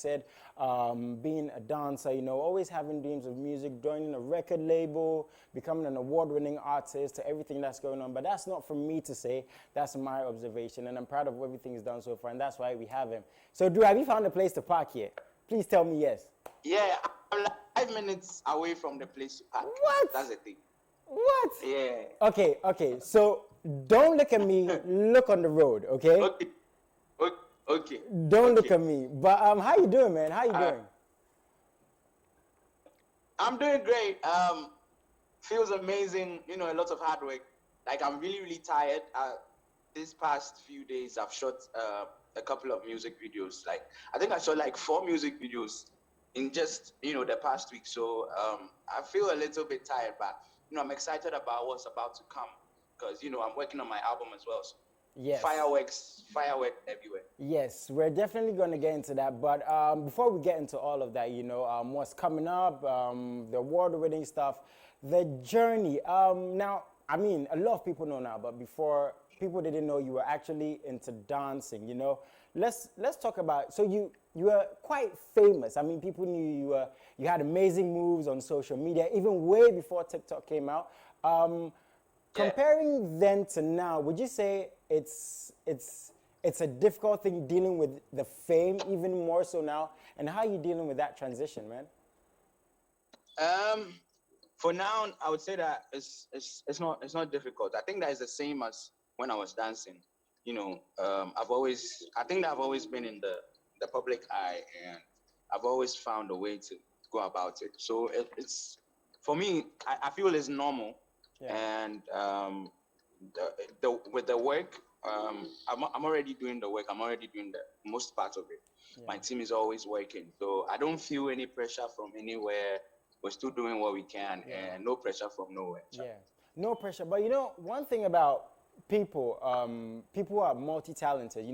said, being a dancer, always having dreams of music, joining a record label, becoming an award-winning artist, to everything that's going on. But that's not for me to say. That's my observation, and I'm proud of everything he's done so far, and that's why we have him. So, Drew, have you found a place to park here? Please tell me yes. Yeah, I'm like 5 minutes away from the place to park. What? That's the thing. What? Yeah. Okay. So, don't look at me. Look on the road, okay? Okay. Don't look at me. But how you doing, man? How you doing? I'm doing great. Feels amazing. A lot of hard work. Like I'm really, really tired. These past few days, I've shot a couple of music videos. Like I think I shot like 4 music videos in just the past week. So I feel a little bit tired, but I'm excited about what's about to come because I'm working on my album as well. So Yes. Fireworks everywhere. Yes, we're definitely going to get into that. But before we get into all of that, what's coming up, the award-winning stuff, the journey. Now, I mean, a lot of people know now, but before, people didn't know you were actually into dancing. Let's talk about. So you were quite famous. I mean, people knew you had amazing moves on social media, even way before TikTok came out. Comparing then to now, would you say it's a difficult thing dealing with the fame even more so now? And how are you dealing with that transition, man? For now, I would say that it's not difficult. I think that is the same as when I was dancing. I think that I've always been in the public eye, and I've always found a way to go about it. So it's for me, I feel it's normal. Yeah. And with the work, I'm already doing the work. I'm already doing the most part of it. Yeah. My team is always working, so I don't feel any pressure from anywhere. We're still doing what we can, and no pressure from nowhere. Yeah, no pressure. But one thing about people, people are multi-talented.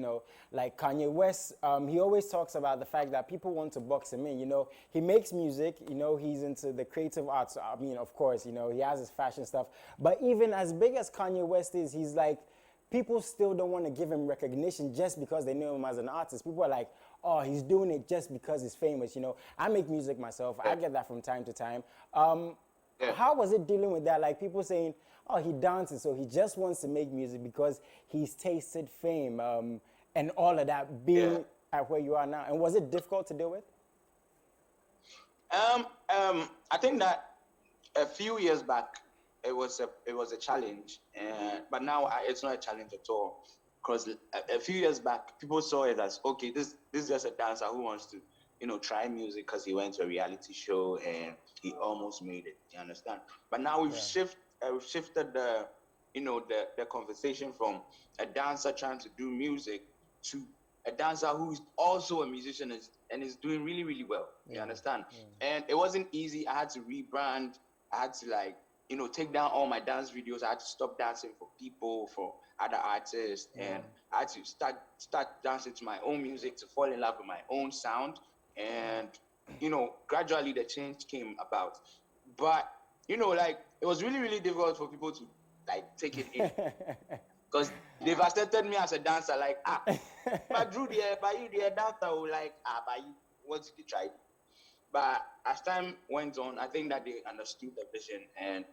Like Kanye West, he always talks about the fact that people want to box him in. He makes music. He's into the creative arts. I mean, of course, he has his fashion stuff. But even as big as Kanye West is, he's like, people still don't want to give him recognition just because they know him as an artist. People are like, oh, he's doing it just because he's famous. I make music myself. Yeah. I get that from time to time. How was it dealing with that? Like people saying, oh, he dances, so he just wants to make music because he's tasted fame and all of that being at where you are now. And was it difficult to deal with? I think that a few years back, it was a challenge, but now it's not a challenge at all. Because a few years back, people saw it as, okay, this is just a dancer who wants to, try music because he went to a reality show and he almost made it. You understand? But now we've shifted the, the conversation from a dancer trying to do music to a dancer who is also a musician and is doing really, really well. You understand? And it wasn't easy. I had to rebrand. I had to take down all my dance videos. I had to stop dancing for people, for other artists, and I had to start dancing to my own music, to fall in love with my own sound. And gradually the change came about. But it was really, really difficult for people to take it in. Because they've accepted me as a dancer, but Drew, but you the dancer, but you what did you try? But as time went on, I think that they understood the vision, and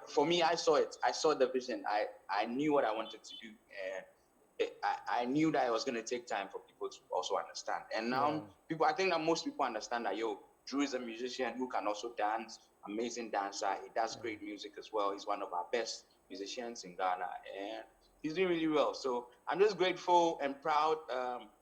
for me, I saw it. I saw the vision. I knew what I wanted to do, and I knew that it was going to take time for people to also understand. And now, I think that most people understand that, Drew is a musician who can also dance, amazing dancer. He does great music as well. He's one of our best musicians in Ghana, and he's doing really well. So I'm just grateful and proud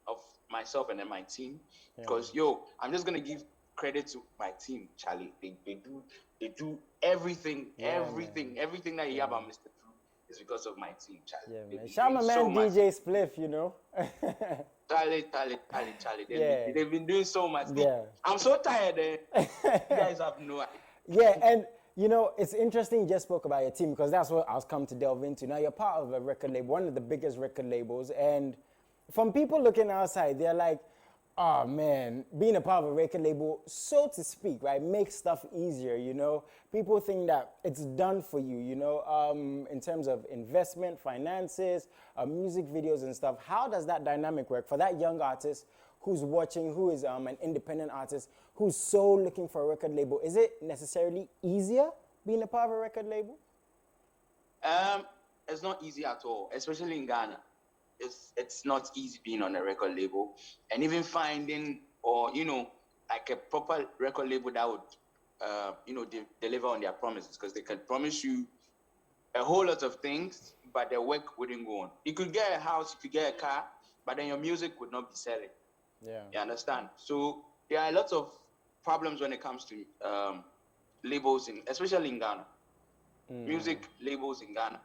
of myself and then my team, because I'm just gonna give credit to my team, Charlie. They do everything that you hear about Mr. Drew is because of my team, Charlie. Yeah, man. Shout my man DJ Spliff, Charlie. They've been doing so much. Yeah. I'm so tired. You guys have no idea. Yeah, and it's interesting you just spoke about your team, because that's what I was come to delve into. Now, you're part of a record label, one of the biggest record labels, and from people looking outside, they're like, oh man, being a part of a record label, so to speak, right, makes stuff easier, People think that it's done for you, in terms of investment, finances, music videos and stuff. How does that dynamic work for that young artist who's watching, who is an independent artist, who's so looking for a record label, is it necessarily easier being a part of a record label? It's not easy at all, especially in Ghana. It's not easy being on a record label, and even finding or like a proper record label that would deliver on their promises, because they can promise you a whole lot of things, but their work wouldn't go on. You could get a house, you could get a car, but then your music would not be selling. Yeah. You understand? So there are lots of problems when it comes to labels, especially in Ghana. Music labels in Ghana.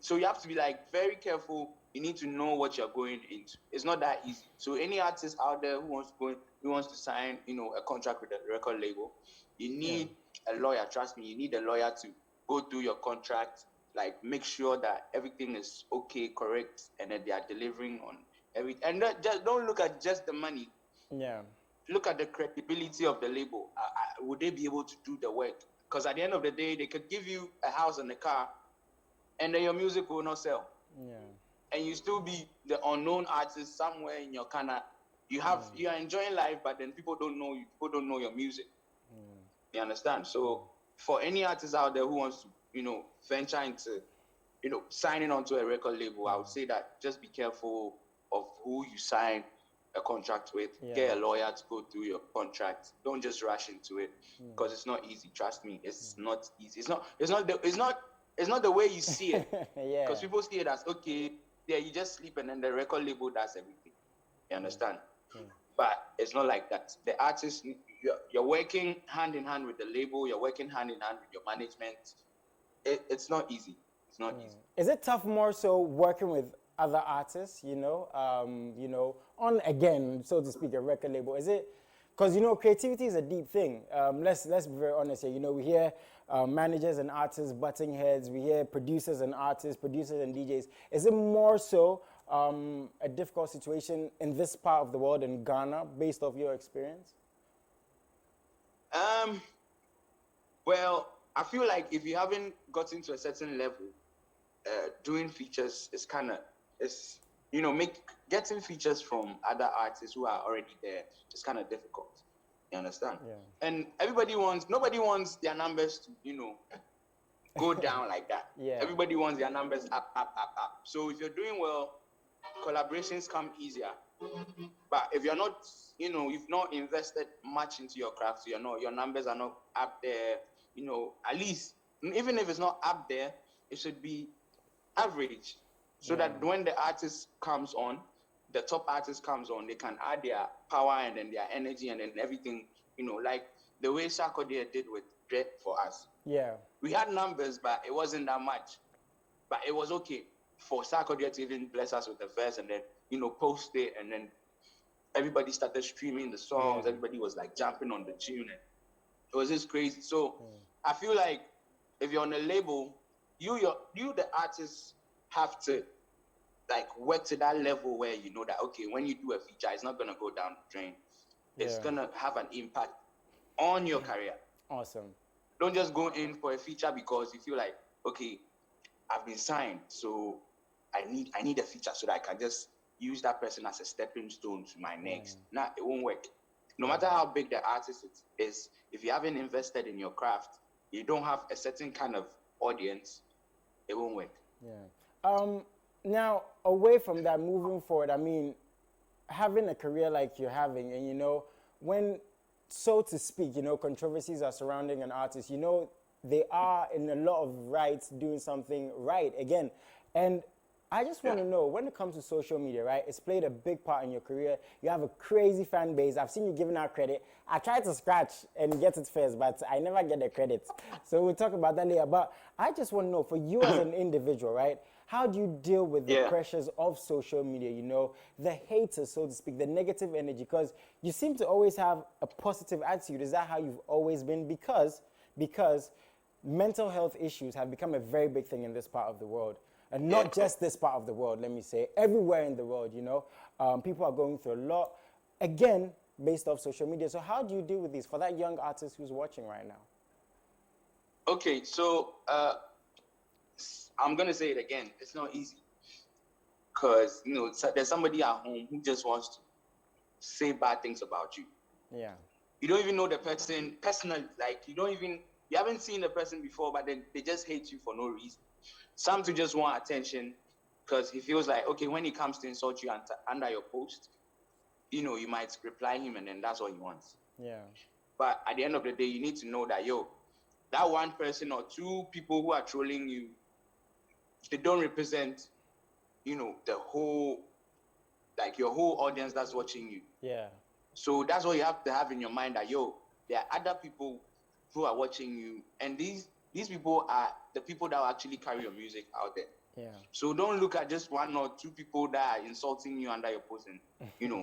So you have to be like very careful. You need to know what you're going into. It's not that easy. So any artist out there who wants to sign, a contract with a record label, you need a lawyer. Trust me, you need a lawyer to go through your contract, like make sure that everything is okay, correct, and that they are delivering on everything. And just don't look at just the money. Yeah. Look at the credibility of the label. Would they be able to do the work? Because at the end of the day, they could give you a house and a car, and then your music will not sell. Yeah. And you still be the unknown artist somewhere in your Ghana. You are enjoying life, but then people don't know you. People don't know your music. You understand? So for any artist out there who wants to, venture into, signing onto a record label, I would say that just be careful of who you sign a contract with. Get a lawyer to go through your contract. Don't just rush into it, because it's not easy. Trust me, it's not easy. It's not the way you see it. Yeah. Because people see it as, okay, yeah, you just sleep and then the record label does everything. You understand? But it's not like that. The artist, you're working hand in hand with the label. You're working hand in hand with your management. It's not easy. It's not easy. Is it tough more so working with other artists, on, again, so to speak, a record label? Is it, because, creativity is a deep thing. Let's be very honest here. We hear managers and artists butting heads. We hear producers and artists, producers and DJs. Is it more so a difficult situation in this part of the world, in Ghana, based off your experience? Well, I feel like if you haven't gotten to a certain level, doing features is getting features from other artists who are already there is kind of difficult. You understand? Yeah. And nobody wants their numbers to, go down like that. Yeah. Everybody wants their numbers up. So if you're doing well, collaborations come easier. But if you're not, you've not invested much into your craft, so your numbers are not up there, at least, even if it's not up there, it should be average. So that when the artist comes on, the top artist comes on, they can add their power and then their energy and then everything, like the way Sarkodie did with Dre for us. Yeah. We had numbers, but it wasn't that much. But it was okay for Sarkodie to even bless us with the verse and then, post it, and then everybody started streaming the songs. Everybody was like jumping on the tune, and it was just crazy. So I feel like if you're on a label, you the artist have to like work to that level where you know that, okay, when you do a feature, it's not gonna go down the drain. It's gonna have an impact on your career. Awesome. Don't just go in for a feature because you feel like, okay, I've been signed, so I need a feature so that I can just use that person as a stepping stone to my next. Nah, it won't work. No matter how big the artist is, if you haven't invested in your craft, you don't have a certain kind of audience, it won't work. Yeah. Now, away from that, moving forward, I mean, having a career like you're having, and when, so to speak, controversies are surrounding an artist, they are in a lot of rights doing something right again. And I just want to know, when it comes to social media, right, it's played a big part in your career. You have a crazy fan base. I've seen you giving out credit. I tried to scratch and get it first, but I never get the credit. So we'll talk about that later. But I just want to know, for you as an individual, right, how do you deal with the pressures of social media, the haters, so to speak, the negative energy? Because you seem to always have a positive attitude. Is that how you've always been? Because mental health issues have become a very big thing in this part of the world. And not just this part of the world, let me say, everywhere in the world, people are going through a lot, again, based off social media. So how do you deal with this for that young artist who's watching right now? Okay, so I'm going to say it again. It's not easy. Because, there's somebody at home who just wants to say bad things about you. Yeah. You don't even know the person personally. Like you haven't seen the person before, but then they just hate you for no reason. Some to just want attention because he feels like, okay, when he comes to insult you under your post, you might reply him and then that's all he wants. Yeah. But at the end of the day, you need to know that, that one person or two people who are trolling you, they don't represent, the whole, like your whole audience that's watching you. Yeah. So that's what you have to have in your mind, that, there are other people who are watching you. And these people are the people that will actually carry your music out there. Yeah. So don't look at just one or two people that are insulting you under your post. And,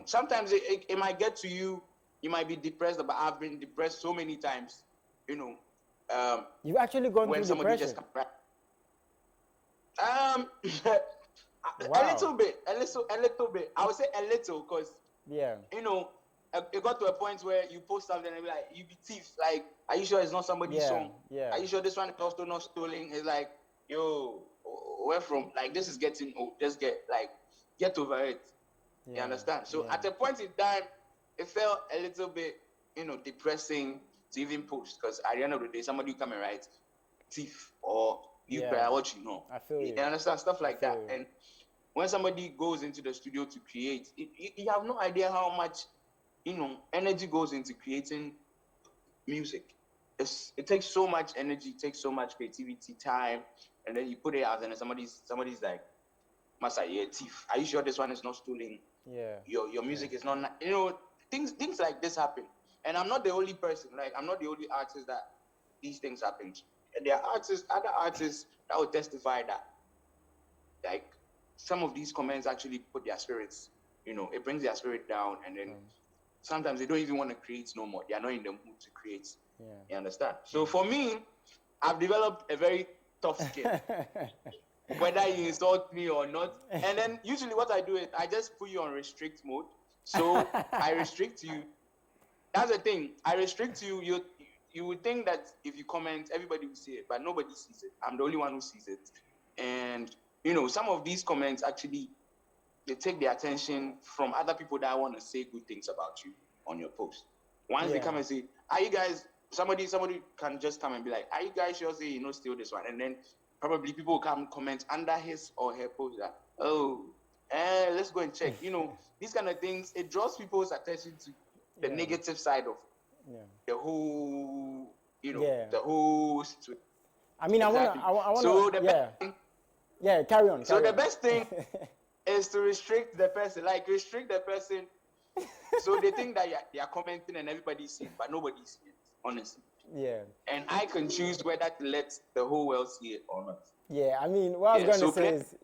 sometimes it might get to you. You might be depressed, but I've been depressed so many times, You've actually gone when through somebody depression. just comes back. Wow. A little bit. I would say a little, because, Yeah. It got to a point where you post something and be like, you be thief. Like, are you sure it's not somebody's song? Yeah. Are you sure this one is also not stolen? It's like, where from? Like, this is getting old. Just get over it. Yeah. You understand? So Yeah. at a point in time, it felt a little bit, depressing to even post, because at the end of the day, somebody will come and write thief or you Yeah. cry what you know. I feel you. You understand? Stuff like that. you. And when somebody goes into the studio to create, you have no idea how much, energy goes into creating music. It takes so much energy, it takes so much creativity, time, and then you put it out, and then somebody's like, "Masa, you're a thief. Are you sure this one is not stolen? Yeah. Your music is not." Things like this happen, and I'm not the only person. Like, I'm not the only artist that these things happen to. And there are other artists that will testify that, like, some of these comments actually put their spirits. It brings their spirit down, and then sometimes they don't even want to create no more. They are not in the mood to create. Yeah. You understand? So for me, I've developed a very tough skin, whether you insult me or not. And then usually what I do is I just put you on restrict mode. So I restrict you. That's the thing. I restrict you. You would think that if you comment, everybody will see it, but nobody sees it. I'm the only one who sees it. And some of these comments actually, they take the attention from other people that want to say good things about you on your post. Once they come and say, "Are you guys?" Somebody can just come and be like, "Are you guys sure say steal this one?" And then probably people will come comment under his or her post that, "Oh, let's go and check." These kind of things, it draws people's attention to the negative side of the whole, the whole situation. I mean, Exactly. I want So to. the best thing, Yeah. Carry on. the best thing is to restrict the person. Like, restrict the person, so they think that they are commenting and everybody sees it, but nobody sees it, honestly. Yeah. And I can choose whether to let the whole world see it or not. Yeah. I mean, what I was going to say is,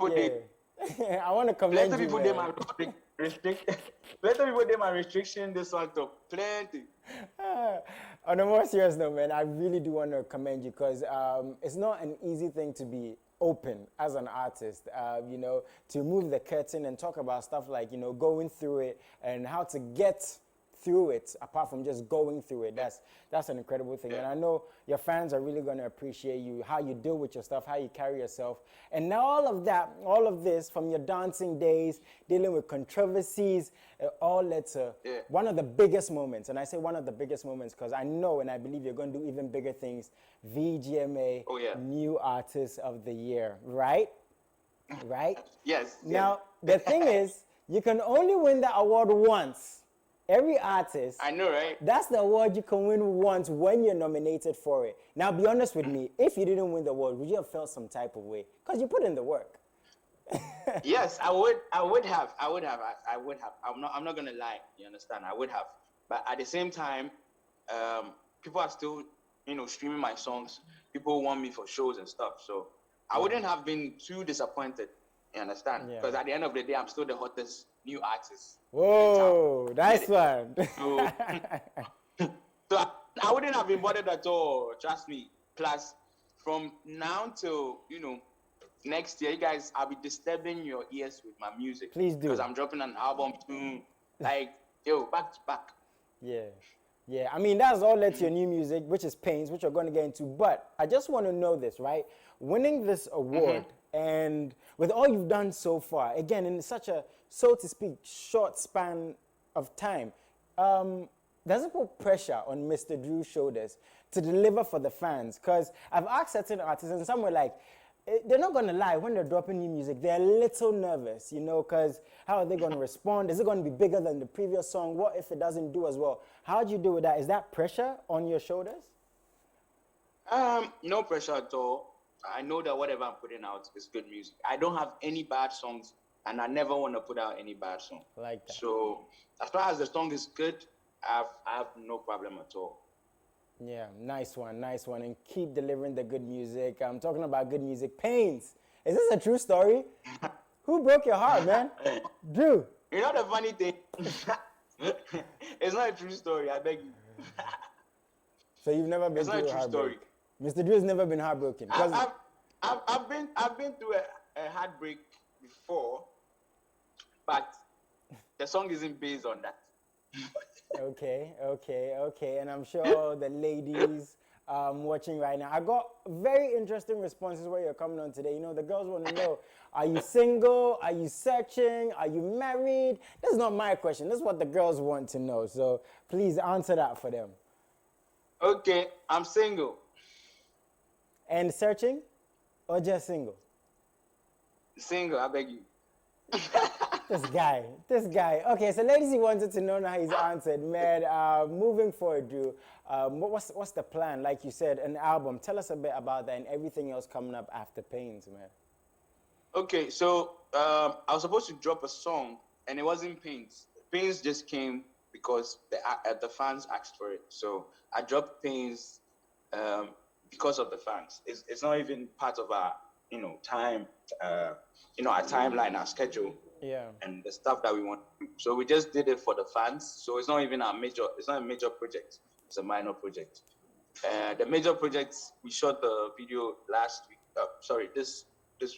I want to commend Plenty you. people, they might restrict. Plenty people, they might restriction this one too. Plenty. On a more serious note, man, I really do want to commend you, because it's not an easy thing to be open as an artist, to move the curtain and talk about stuff like, going through it and how to get through it, apart from just going through it. That's an incredible thing. And I know your fans are really going to appreciate you, how you deal with your stuff, how you carry yourself. And now all of this, from your dancing days, dealing with controversies, it all led to one of the biggest moments. And I say one of the biggest moments because I know and I believe you're going to do even bigger things. VGMA, New Artist of the Year, right? Right? Yes. Now, the thing is, you can only win the award once. Every artist, I know, right? That's the award you can win once when you're nominated for it. Now, be honest with me. If you didn't win the award, would you have felt some type of way? Because you put in the work. Yes, I would have. I'm not gonna lie. You understand? I would have. But at the same time, people are still, streaming my songs. People want me for shows and stuff. So I wouldn't have been too disappointed. You understand? Because at the end of the day, I'm still the hottest new artist. Whoa, nice one. So I wouldn't have been bothered at all. Trust me. Plus, from now till next year, you guys, I'll be disturbing your ears with my music. Please do. Because I'm dropping an album soon. Like, back to back. Yeah. I mean, that's all led to your new music, which is Pains, which we're going to get into. But I just want to know this, right? Winning this award and with all you've done so far, again, in such a, so to speak, short span of time, does it put pressure on Mr. Drew's shoulders to deliver for the fans? Because I've asked certain artists, and some were like, they're not going to lie, when they're dropping new music, they're a little nervous, you know, because how are they going to respond? Is it going to be bigger than the previous song? What if it doesn't do as well? How do you deal with that? Is that pressure on your shoulders? No pressure at all. I know that whatever I'm putting out is good music. I don't have any bad songs, and I never want to put out any bad song. Like that. So as far as the song is good, I have no problem at all. Yeah, nice one, and keep delivering the good music. I'm talking about good music. Pains, is this a true story? Who broke your heart, man? Drew. You know the funny thing? It's not a true story, I beg you. So you've never been It's not through a true heartbreak? story. Mr. Drew's never been heartbroken. I've been through a heartbreak before, but the song isn't based on that. Okay, and I'm sure the ladies watching right now, I got very interesting responses where you're coming on today. You know, the girls want to know, are you single? Are you searching? Are you married? This is not my question. This is what the girls want to know. So please answer that for them. Okay, I'm single. And searching or just single? Single, I beg you. This guy. Okay, so ladies, he wanted to know, now he's answered. Man, moving forward, Drew, what's the plan? Like you said, an album. Tell us a bit about that and everything else coming up after Pains, man. Okay, so I was supposed to drop a song, and it wasn't Pains. Pains just came because the fans asked for it. So I dropped Pains because of the fans. It's not even part of our, time, our timeline, our schedule. Yeah. And the stuff that we want. So we just did it for the fans. So it's not even it's not a major project. It's a minor project. The major projects, we shot the video last week. This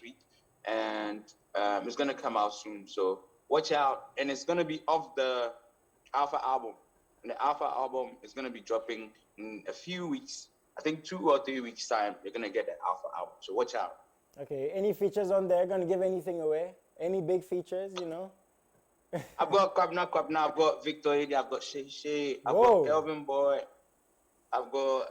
week. And it's going to come out soon. So watch out. And it's going to be off the Alpha album. And the Alpha album is going to be dropping in a few weeks. I think 2 or 3 weeks time, you're going to get the Alpha album. So watch out. Okay. Any features on there? Going to give anything away? Any big features, I've got Kwabna, I've got Victor Eddie, I've got Shay, I've Whoa. got Kelvin Boy, I've got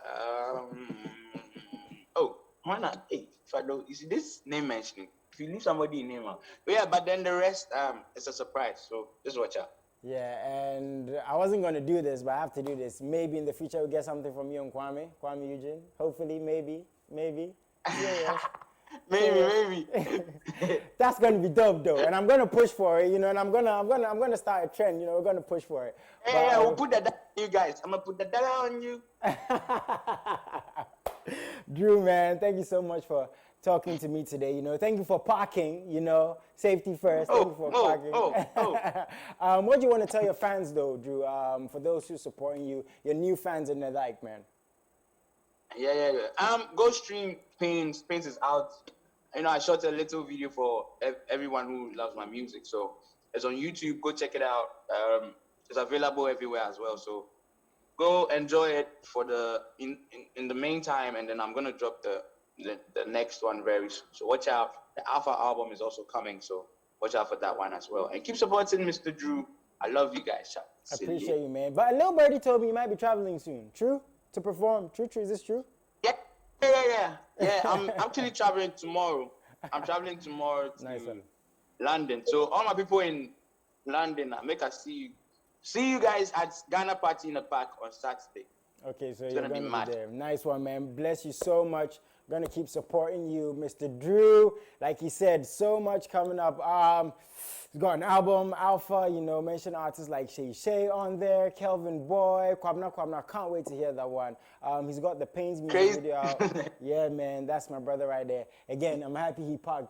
why not? Hey, if I don't, you see this name mentioning, if you leave somebody name out, but then the rest it's a surprise, so just watch out. Yeah, and I wasn't going to do this, but I have to do this. Maybe in the future we'll get something from you and Kwame Eugene. Hopefully, maybe. Yeah. Maybe. That's gonna be dope though, and I'm gonna push for it, and I'm gonna start a trend, we're gonna push for it. Yeah, we'll put that down on you guys. I'm gonna put that down on you. Drew, man, thank you so much for talking to me today. Thank you for parking. Safety first. Thank you for parking. What do you want to tell your fans though, Drew? For those who are supporting you, your new fans and the like, man. Yeah. Go stream Pains. Pains is out. I shot a little video for everyone who loves my music. So it's on YouTube. Go check it out. It's available everywhere as well. So go enjoy it for in the meantime, and then I'm gonna drop the next one very soon. So watch out. The Alpha album is also coming. So watch out for that one as well. And keep supporting Mr. Drew. I love you guys. I appreciate you, man. But a little birdie told me you might be traveling soon. True? To perform. True. Is this true? Yeah. I'm actually traveling tomorrow. I'm traveling tomorrow to London. So all my people in London, make us see you guys at Ghana Party in the Park on Saturday. Okay, so you're gonna be there. Nice one, man. Bless you so much. Gonna keep supporting you, Mr. Drew. Like he said, so much coming up. He's got an album, Alpha, mention artists like Shay on there, Kelvin Boy, Kwabna. Can't wait to hear that one. He's got the Pains music video out. Yeah, man, that's my brother right there. Again, I'm happy he parked